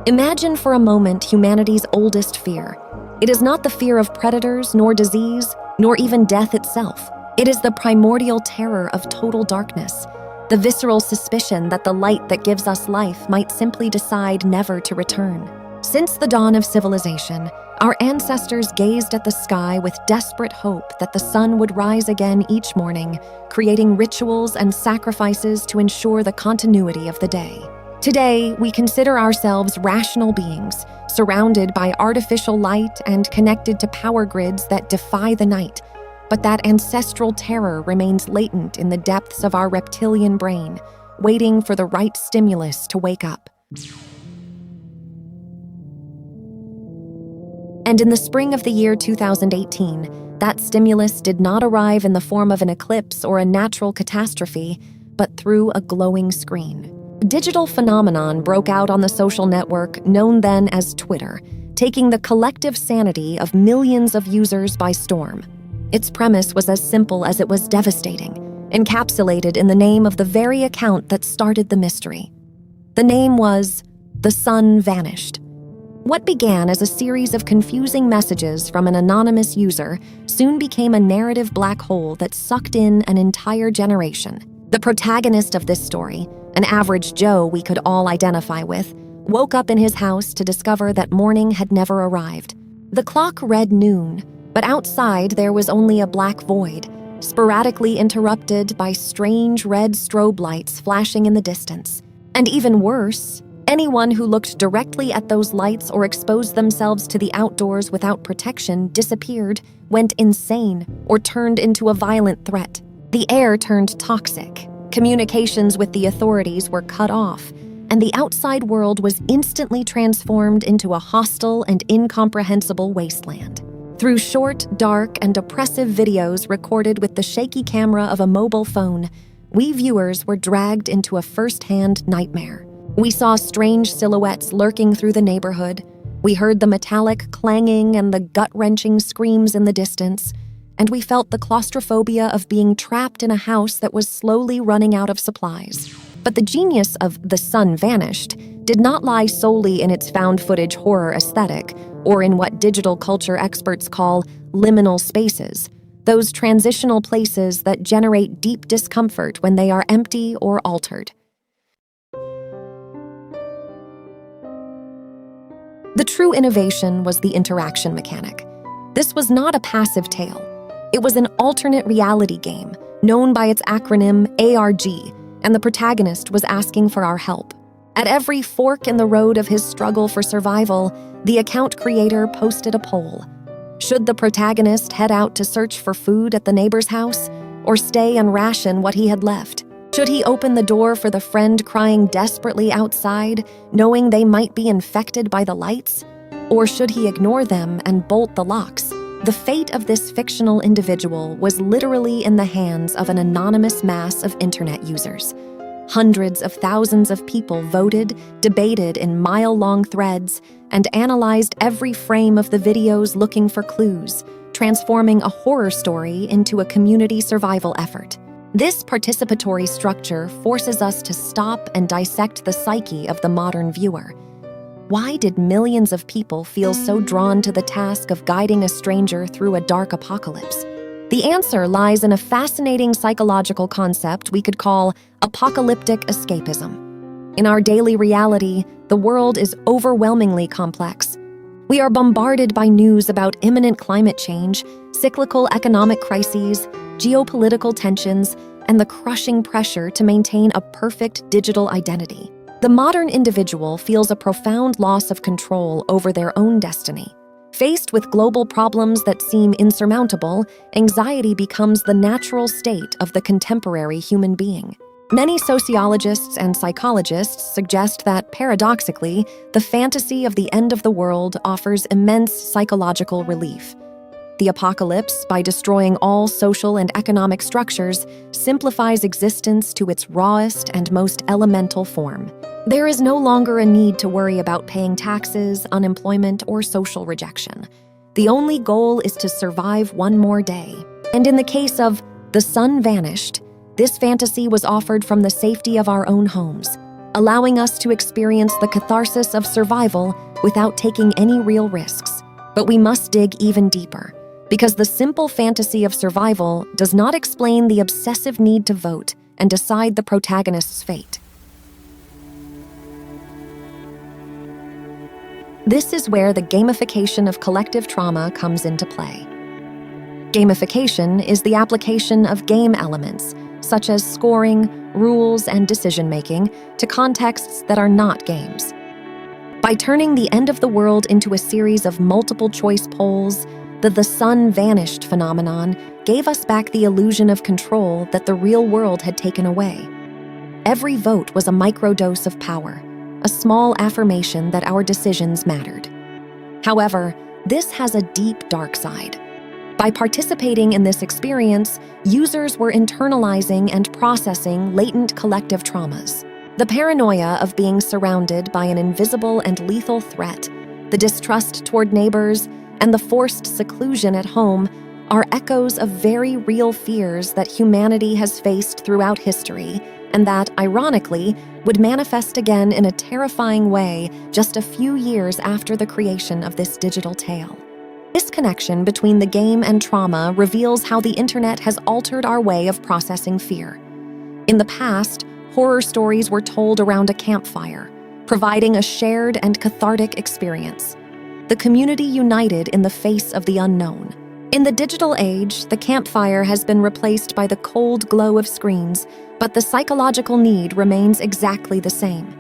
Imagine for a moment humanity's oldest fear. It is not the fear of predators, nor disease, nor even death itself. It is the primordial terror of total darkness, the visceral suspicion that the light that gives us life might simply decide never to return. Since the dawn of civilization, our ancestors gazed at the sky with desperate hope that the sun would rise again each morning, creating rituals and sacrifices to ensure the continuity of the day. Today, we consider ourselves rational beings, surrounded by artificial light and connected to power grids that defy the night. But that ancestral terror remains latent in the depths of our reptilian brain, waiting for the right stimulus to wake up. And in the spring of the year 2018, that stimulus did not arrive in the form of an eclipse or a natural catastrophe, but through a glowing screen. A digital phenomenon broke out on the social network known then as Twitter, taking the collective sanity of millions of users by storm. Its premise was as simple as it was devastating, encapsulated in the name of the very account that started the mystery. The name was "The Sun Vanished." What began as a series of confusing messages from an anonymous user soon became a narrative black hole that sucked in an entire generation. The protagonist of this story, an average Joe we could all identify with, woke up in his house to discover that morning had never arrived. The clock read noon, but outside there was only a black void, sporadically interrupted by strange red strobe lights flashing in the distance. And even worse, anyone who looked directly at those lights or exposed themselves to the outdoors without protection disappeared, went insane, or turned into a violent threat. The air turned toxic. Communications with the authorities were cut off, and the outside world was instantly transformed into a hostile and incomprehensible wasteland. Through short, dark, and oppressive videos recorded with the shaky camera of a mobile phone, we viewers were dragged into a first-hand nightmare. We saw strange silhouettes lurking through the neighborhood. We heard the metallic clanging and the gut-wrenching screams in the distance, and we felt the claustrophobia of being trapped in a house that was slowly running out of supplies. But the genius of The Sun Vanished did not lie solely in its found-footage horror aesthetic, or in what digital culture experts call liminal spaces, those transitional places that generate deep discomfort when they are empty or altered. The true innovation was the interaction mechanic. This was not a passive tale. It was an alternate reality game, known by its acronym ARG, and the protagonist was asking for our help. At every fork in the road of his struggle for survival, the account creator posted a poll. Should the protagonist head out to search for food at the neighbor's house, or stay and ration what he had left? Should he open the door for the friend crying desperately outside, knowing they might be infected by the lights? Or should he ignore them and bolt the locks? The fate of this fictional individual was literally in the hands of an anonymous mass of internet users. Hundreds of thousands of people voted, debated in mile-long threads, and analyzed every frame of the videos looking for clues, transforming a horror story into a community survival effort. This participatory structure forces us to stop and dissect the psyche of the modern viewer. Why did millions of people feel so drawn to the task of guiding a stranger through a dark apocalypse? The answer lies in a fascinating psychological concept we could call apocalyptic escapism. In our daily reality, the world is overwhelmingly complex. We are bombarded by news about imminent climate change, cyclical economic crises, geopolitical tensions, and the crushing pressure to maintain a perfect digital identity. The modern individual feels a profound loss of control over their own destiny. Faced with global problems that seem insurmountable, anxiety becomes the natural state of the contemporary human being. Many sociologists and psychologists suggest that, paradoxically, the fantasy of the end of the world offers immense psychological relief. The apocalypse, by destroying all social and economic structures, simplifies existence to its rawest and most elemental form. There is no longer a need to worry about paying taxes, unemployment, or social rejection. The only goal is to survive one more day. And in the case of The Sun Vanished, this fantasy was offered from the safety of our own homes. allowing us to experience the catharsis of survival without taking any real risks. But we must dig even deeper, because the simple fantasy of survival does not explain the obsessive need to vote and decide the protagonist's fate. This is where the gamification of collective trauma comes into play. Gamification is the application of game elements, such as scoring, rules, and decision-making, to contexts that are not games. By turning the end of the world into a series of multiple-choice polls, the sun vanished phenomenon gave us back the illusion of control that the real world had taken away. Every vote was a microdose of power, a small affirmation that our decisions mattered. However, this has a deep dark side. By participating in this experience, users were internalizing and processing latent collective traumas. The paranoia of being surrounded by an invisible and lethal threat, the distrust toward neighbors, and the forced seclusion at home are echoes of very real fears that humanity has faced throughout history, and that, ironically, would manifest again in a terrifying way just a few years after the creation of this digital tale. This connection between the game and trauma reveals how the internet has altered our way of processing fear. In the past, horror stories were told around a campfire, providing a shared and cathartic experience. The community united in the face of the unknown. In the digital age, the campfire has been replaced by the cold glow of screens, but the psychological need remains exactly the same.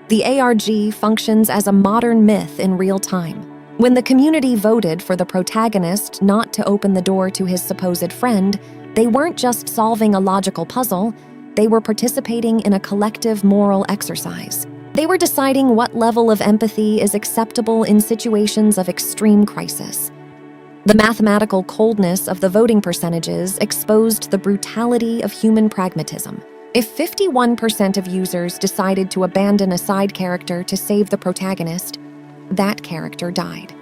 The ARG functions as a modern myth in real time. When the community voted for the protagonist not to open the door to his supposed friend, they weren't just solving a logical puzzle, they were participating in a collective moral exercise. They were deciding what level of empathy is acceptable in situations of extreme crisis. The mathematical coldness of the voting percentages exposed the brutality of human pragmatism. If 51% of users decided to abandon a side character to save the protagonist, that character died.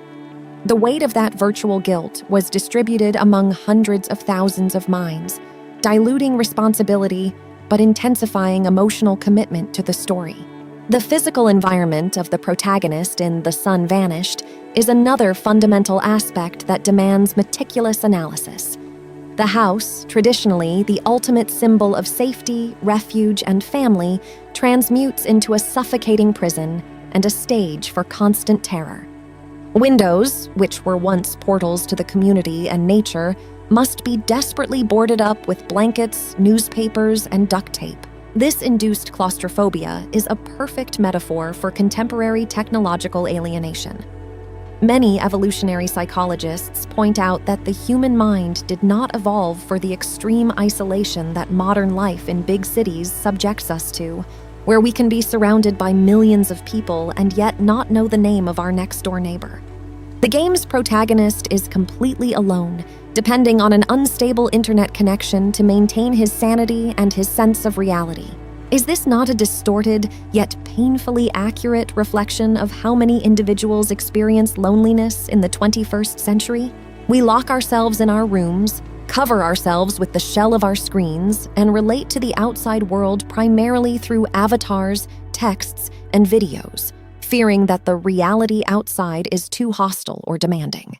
The weight of that virtual guilt was distributed among hundreds of thousands of minds, diluting responsibility but intensifying emotional commitment to the story. The physical environment of the protagonist in The Sun Vanished is another fundamental aspect that demands meticulous analysis. The house, traditionally the ultimate symbol of safety, refuge, and family, transmutes into a suffocating prison and a stage for constant terror. Windows, which were once portals to the community and nature, must be desperately boarded up with blankets, newspapers, and duct tape. This induced claustrophobia is a perfect metaphor for contemporary technological alienation. Many evolutionary psychologists point out that the human mind did not evolve for the extreme isolation that modern life in big cities subjects us to, where we can be surrounded by millions of people and yet not know the name of our next-door neighbor. The game's protagonist is completely alone, depending on an unstable internet connection to maintain his sanity and his sense of reality. Is this not a distorted, yet painfully accurate reflection of how many individuals experience loneliness in the 21st century? We lock ourselves in our rooms, cover ourselves with the shell of our screens, and relate to the outside world primarily through avatars, texts, and videos, fearing that the reality outside is too hostile or demanding.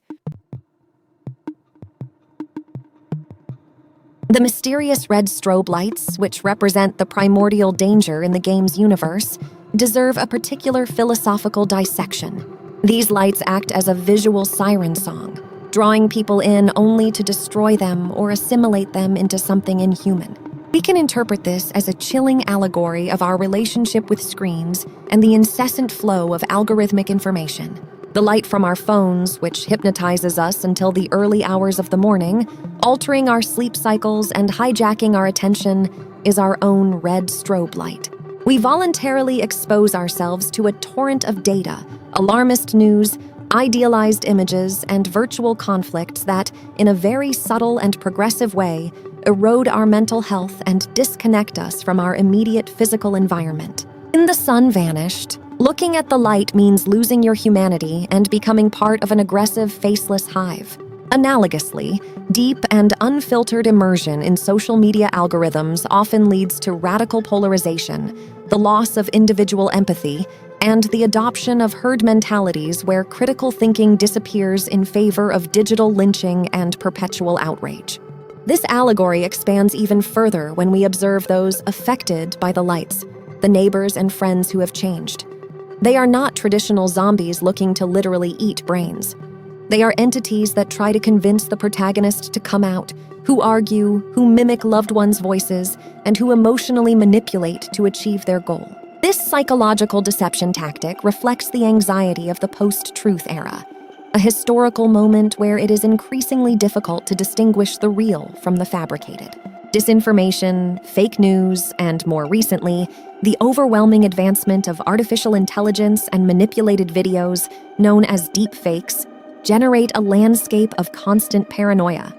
The mysterious red strobe lights, which represent the primordial danger in the game's universe, deserve a particular philosophical dissection. These lights act as a visual siren song, drawing people in only to destroy them or assimilate them into something inhuman. We can interpret this as a chilling allegory of our relationship with screens and the incessant flow of algorithmic information. The light from our phones, which hypnotizes us until the early hours of the morning, altering our sleep cycles and hijacking our attention, is our own red strobe light. We voluntarily expose ourselves to a torrent of data, alarmist news, idealized images, and virtual conflicts that, in a very subtle and progressive way, erode our mental health and disconnect us from our immediate physical environment. In The Sun Vanished, looking at the light means losing your humanity and becoming part of an aggressive, faceless hive. Analogously, deep and unfiltered immersion in social media algorithms often leads to radical polarization, the loss of individual empathy, and the adoption of herd mentalities where critical thinking disappears in favor of digital lynching and perpetual outrage. This allegory expands even further when we observe those affected by the lights, the neighbors and friends who have changed. They are not traditional zombies looking to literally eat brains. They are entities that try to convince the protagonist to come out, who argue, who mimic loved ones' voices, and who emotionally manipulate to achieve their goal. This psychological deception tactic reflects the anxiety of the post-truth era, a historical moment where it is increasingly difficult to distinguish the real from the fabricated. Disinformation, fake news, and more recently, the overwhelming advancement of artificial intelligence and manipulated videos, known as deepfakes, generate a landscape of constant paranoia.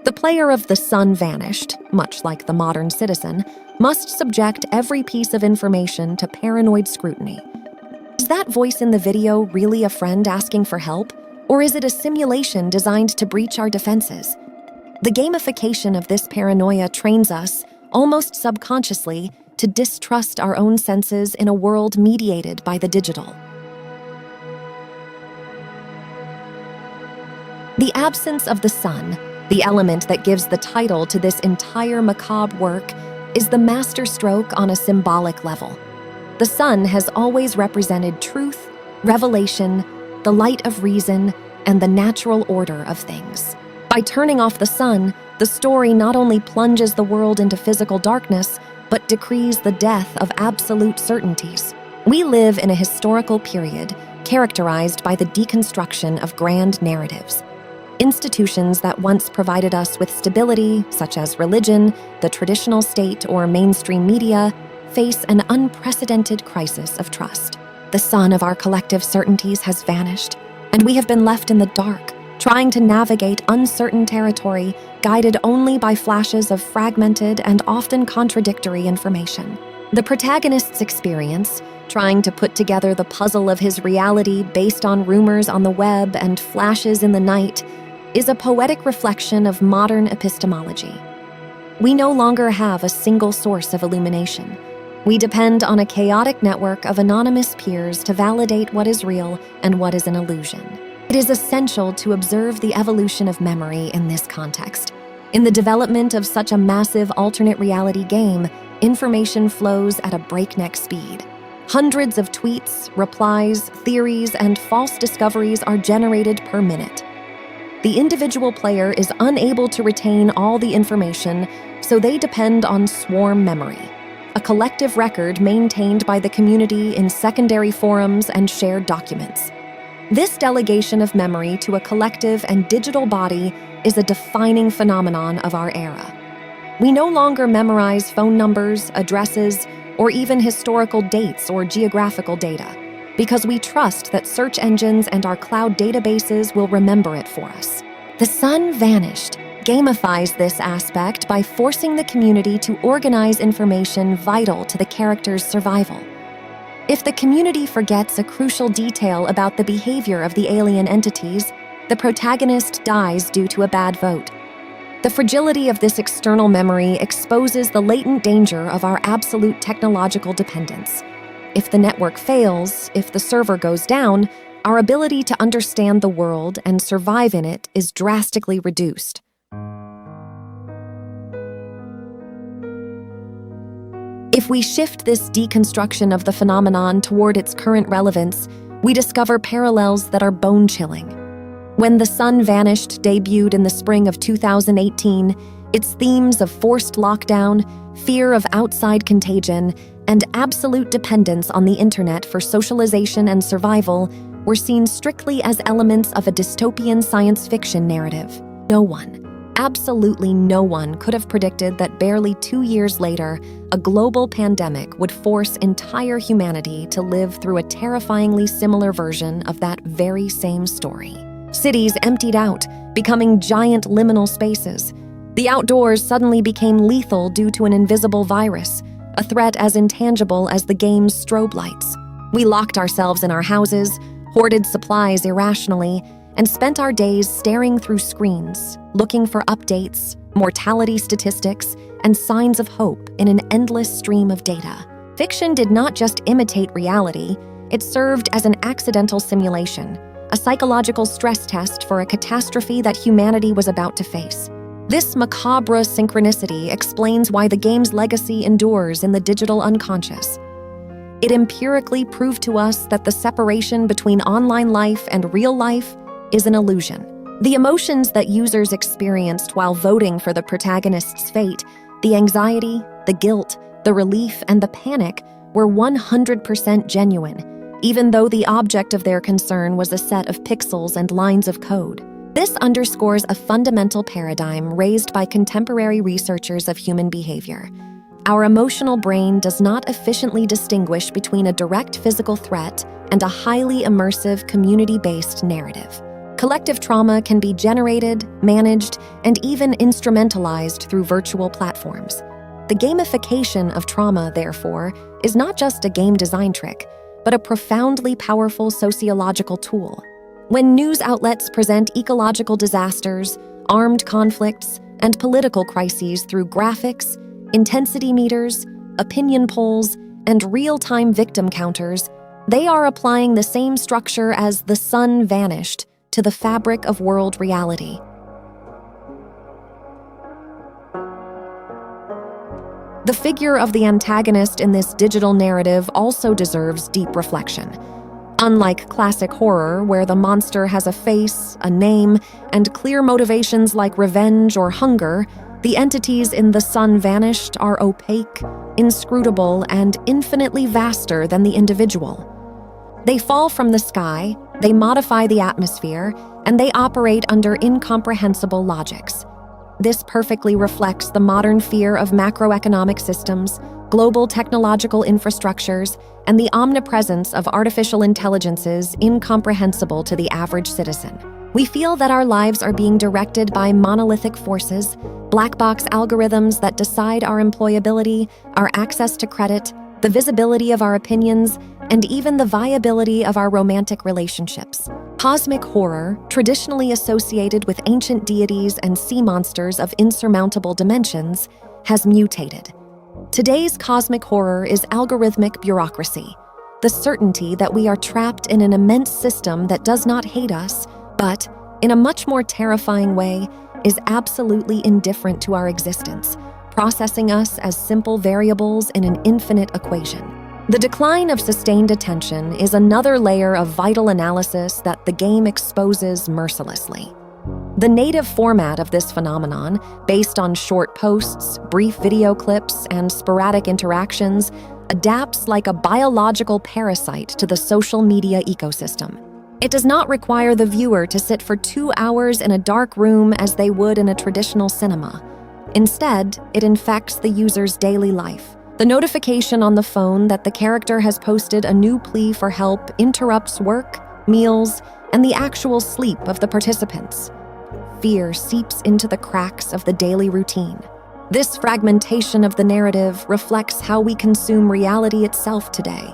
The player of The Sun Vanished, much like the modern citizen, must subject every piece of information to paranoid scrutiny. Is that voice in the video really a friend asking for help, or is it a simulation designed to breach our defenses? The gamification of this paranoia trains us, almost subconsciously, to distrust our own senses in a world mediated by the digital. The absence of the sun, the element that gives the title to this entire macabre work, is the masterstroke on a symbolic level. The sun has always represented truth, revelation, the light of reason, and the natural order of things. By turning off the sun, the story not only plunges the world into physical darkness, but decrees the death of absolute certainties. We live in a historical period characterized by the deconstruction of grand narratives. Institutions that once provided us with stability, such as religion, the traditional state, or mainstream media, face an unprecedented crisis of trust. The sun of our collective certainties has vanished, and we have been left in the dark, trying to navigate uncertain territory, guided only by flashes of fragmented and often contradictory information. The protagonist's experience, trying to put together the puzzle of his reality based on rumors on the web and flashes in the night, is a poetic reflection of modern epistemology. We no longer have a single source of illumination. We depend on a chaotic network of anonymous peers to validate what is real and what is an illusion. It is essential to observe the evolution of memory in this context. In the development of such a massive alternate reality game, information flows at a breakneck speed. Hundreds of tweets, replies, theories, and false discoveries are generated per minute. The individual player is unable to retain all the information, so they depend on swarm memory, a collective record maintained by the community in secondary forums and shared documents. This delegation of memory to a collective and digital body is a defining phenomenon of our era. We no longer memorize phone numbers, addresses, or even historical dates or geographical data, because we trust that search engines and our cloud databases will remember it for us. The Sun Vanished gamifies this aspect by forcing the community to organize information vital to the character's survival. If the community forgets a crucial detail about the behavior of the alien entities, the protagonist dies due to a bad vote. The fragility of this external memory exposes the latent danger of our absolute technological dependence. If the network fails, if the server goes down, our ability to understand the world and survive in it is drastically reduced. If we shift this deconstruction of the phenomenon toward its current relevance, we discover parallels that are bone-chilling. When The Sun Vanished debuted in the spring of 2018, its themes of forced lockdown, fear of outside contagion, and absolute dependence on the internet for socialization and survival were seen strictly as elements of a dystopian science fiction narrative. No one, absolutely no one, could have predicted that barely 2 years later, a global pandemic would force entire humanity to live through a terrifyingly similar version of that very same story. Cities emptied out, becoming giant liminal spaces. The outdoors suddenly became lethal due to an invisible virus, a threat as intangible as the game's strobe lights. We locked ourselves in our houses, hoarded supplies irrationally, and spent our days staring through screens, looking for updates, mortality statistics, and signs of hope in an endless stream of data. Fiction did not just imitate reality, it served as an accidental simulation, a psychological stress test for a catastrophe that humanity was about to face. This macabre synchronicity explains why the game's legacy endures in the digital unconscious. It empirically proved to us that the separation between online life and real life is an illusion. The emotions that users experienced while voting for the protagonist's fate, the anxiety, the guilt, the relief, and the panic were 100% genuine, even though the object of their concern was a set of pixels and lines of code. This underscores a fundamental paradigm raised by contemporary researchers of human behavior. Our emotional brain does not efficiently distinguish between a direct physical threat and a highly immersive, community-based narrative. Collective trauma can be generated, managed, and even instrumentalized through virtual platforms. The gamification of trauma, therefore, is not just a game design trick, but a profoundly powerful sociological tool. When news outlets present ecological disasters, armed conflicts, and political crises through graphics, intensity meters, opinion polls, and real-time victim counters, they are applying the same structure as the sun vanished to the fabric of world reality. The figure of the antagonist in this digital narrative also deserves deep reflection. Unlike classic horror, where the monster has a face, a name, and clear motivations like revenge or hunger, the entities in The Sun Vanished are opaque, inscrutable, and infinitely vaster than the individual. They fall from the sky, they modify the atmosphere, and they operate under incomprehensible logics. This perfectly reflects the modern fear of macroeconomic systems, global technological infrastructures, and the omnipresence of artificial intelligences incomprehensible to the average citizen. We feel that our lives are being directed by monolithic forces, black box algorithms that decide our employability, our access to credit, the visibility of our opinions, and even the viability of our romantic relationships. Cosmic horror, traditionally associated with ancient deities and sea monsters of insurmountable dimensions, has mutated. Today's cosmic horror is algorithmic bureaucracy, the certainty that we are trapped in an immense system that does not hate us, but, in a much more terrifying way, is absolutely indifferent to our existence, processing us as simple variables in an infinite equation. The decline of sustained attention is another layer of vital analysis that the game exposes mercilessly. The native format of this phenomenon, based on short posts, brief video clips, and sporadic interactions, adapts like a biological parasite to the social media ecosystem. It does not require the viewer to sit for 2 hours in a dark room as they would in a traditional cinema. Instead, it infects the user's daily life. The notification on the phone that the character has posted a new plea for help interrupts work, meals, and the actual sleep of the participants. Fear seeps into the cracks of the daily routine. This fragmentation of the narrative reflects how we consume reality itself today.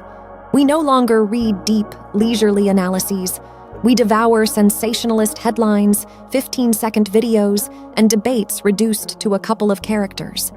We no longer read deep, leisurely analyses. We devour sensationalist headlines, 15-second videos, and debates reduced to a couple of characters.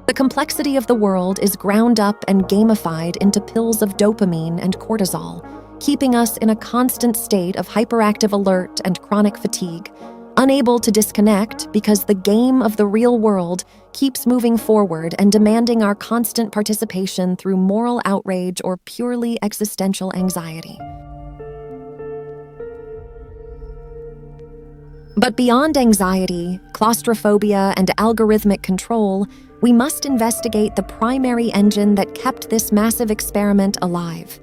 The complexity of the world is ground up and gamified into pills of dopamine and cortisol, keeping us in a constant state of hyperactive alert and chronic fatigue, unable to disconnect because the game of the real world keeps moving forward and demanding our constant participation through moral outrage or purely existential anxiety. But beyond anxiety, claustrophobia, and algorithmic control, we must investigate the primary engine that kept this massive experiment alive: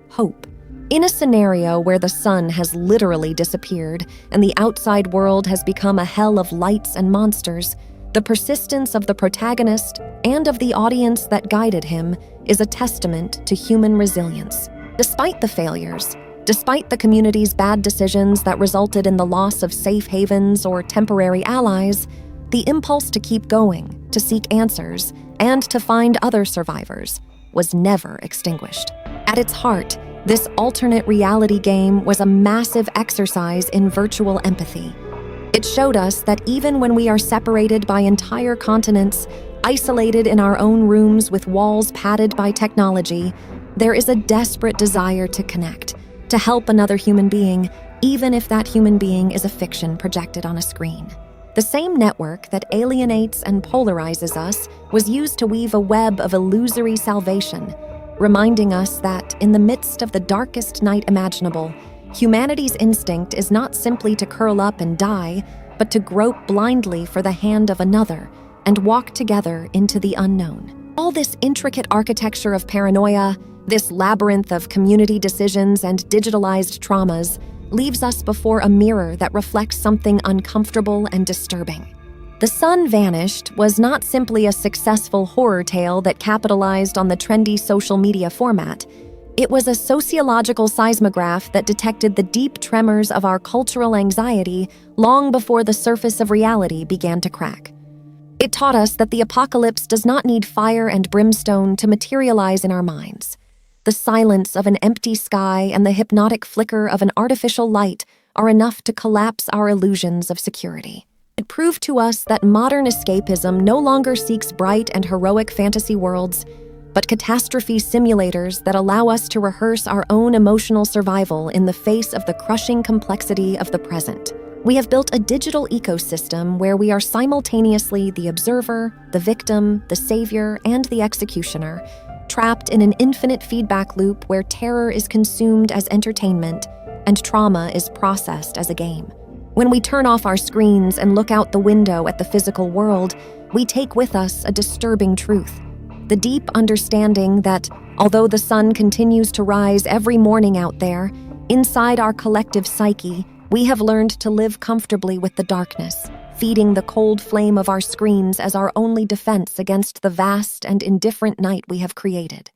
hope. In a scenario where the sun has literally disappeared and the outside world has become a hell of lights and monsters, the persistence of the protagonist and of the audience that guided him is a testament to human resilience. Despite the failures, despite the community's bad decisions that resulted in the loss of safe havens or temporary allies, the impulse to keep going, to seek answers, and to find other survivors was never extinguished. At its heart, this alternate reality game was a massive exercise in virtual empathy. It showed us that even when we are separated by entire continents, Isolated in our own rooms with walls padded by technology, there is a desperate desire to connect, to help another human being, even if that human being is a fiction projected on a screen. The same network that alienates and polarizes us was used to weave a web of illusory salvation, reminding us that, in the midst of the darkest night imaginable, humanity's instinct is not simply to curl up and die, but to grope blindly for the hand of another and walk together into the unknown. All this intricate architecture of paranoia, this labyrinth of community decisions and digitalized traumas, leaves us before a mirror that reflects something uncomfortable and disturbing. The Sun Vanished was not simply a successful horror tale that capitalized on the trendy social media format. It was a sociological seismograph that detected the deep tremors of our cultural anxiety long before the surface of reality began to crack. It taught us that the apocalypse does not need fire and brimstone to materialize in our minds. The silence of an empty sky and the hypnotic flicker of an artificial light are enough to collapse our illusions of security. It proved to us that modern escapism no longer seeks bright and heroic fantasy worlds, but catastrophe simulators that allow us to rehearse our own emotional survival in the face of the crushing complexity of the present. We have built a digital ecosystem where we are simultaneously the observer, the victim, the savior, and the executioner, trapped in an infinite feedback loop where terror is consumed as entertainment and trauma is processed as a game. When we turn off our screens and look out the window at the physical world, we take with us a disturbing truth: the deep understanding that, although the sun continues to rise every morning out there, inside our collective psyche, we have learned to live comfortably with the darkness, feeding the cold flame of our screens as our only defense against the vast and indifferent night we have created.